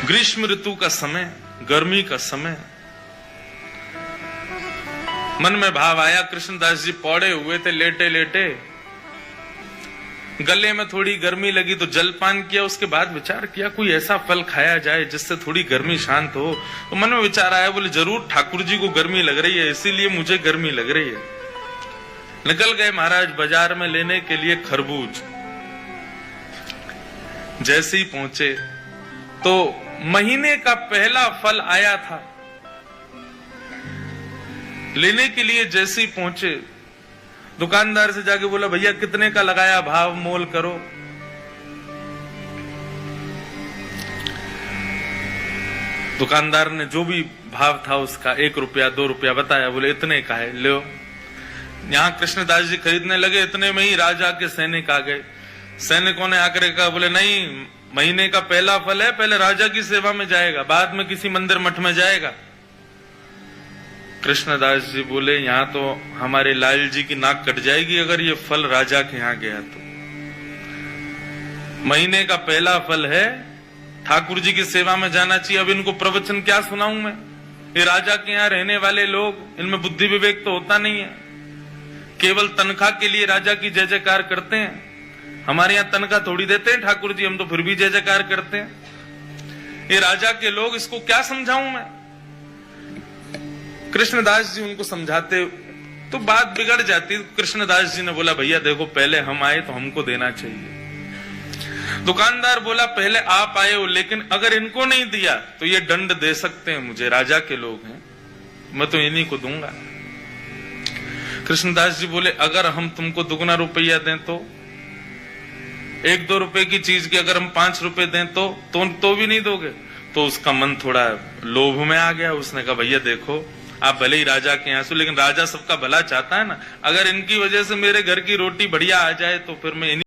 ग्रीष्म ऋतु का समय, गर्मी का समय, मन में भाव आया। कृष्णदास जी पौड़े हुए थे, लेटे लेटे, गले में थोड़ी गर्मी लगी तो जलपान किया। उसके बाद विचार किया कोई ऐसा फल खाया जाए जिससे थोड़ी गर्मी शांत हो। तो मन में विचार आया, बोले जरूर ठाकुर जी को गर्मी लग रही है, इसीलिए मुझे गर्मी लग रही है। निकल गए महाराज बाजार में लेने के लिए खरबूज। जैसे ही पहुंचे तो महीने का पहला फल आया था। लेने के लिए जैसे ही पहुंचे, दुकानदार से जाके बोला भैया कितने का लगाया, भाव मोल करो। दुकानदार ने जो भी भाव था उसका 1 रुपया 2 रुपया बताया। बोले इतने का है, लो। यहां कृष्णदास जी खरीदने लगे, इतने में ही राजा के सैनिक आ गए। सैनिकों ने आकर कहा, बोले नहीं, महीने का पहला फल है, पहले राजा की सेवा में जाएगा, बाद में किसी मंदिर मठ में जाएगा। कृष्णदास जी बोले यहां तो हमारे लाल जी की नाक कट जाएगी अगर ये फल राजा के यहां गया तो। महीने का पहला फल है, ठाकुर जी की सेवा में जाना चाहिए। अब इनको प्रवचन क्या सुनाऊं मैं? ये राजा के यहां रहने वाले लोग, इनमें बुद्धि विवेक तो होता नहीं है। केवल तनख्वाह के लिए राजा की जय जयकार करते हैं। हमारे यहां तनख्वाह थोड़ी देते हैं ठाकुर जी, हम तो फिर भी जय जयकार करते हैं। ये राजा के लोग, इसको क्या समझाऊं मैं? कृष्णदास जी उनको समझाते तो बात बिगड़ जाती। कृष्णदास जी ने बोला भैया देखो, पहले हम आए तो हमको देना चाहिए। दुकानदार बोला पहले आप आए हो, लेकिन अगर इनको नहीं दिया तो ये दंड दे सकते हैं मुझे, राजा के लोग हैं, मैं तो इन्हीं को दूंगा। कृष्णदास जी बोले अगर हम तुमको दुगना रुपया दें तो? 1-2 रुपए की चीज की अगर हम 5 रुपए दें तो भी नहीं दोगे? तो उसका मन थोड़ा लोभ में आ गया। उसने कहा भैया देखो, आप भले ही राजा के यहाँ से, लेकिन राजा सबका भला चाहता है ना। अगर इनकी वजह से मेरे घर की रोटी बढ़िया आ जाए तो फिर मैं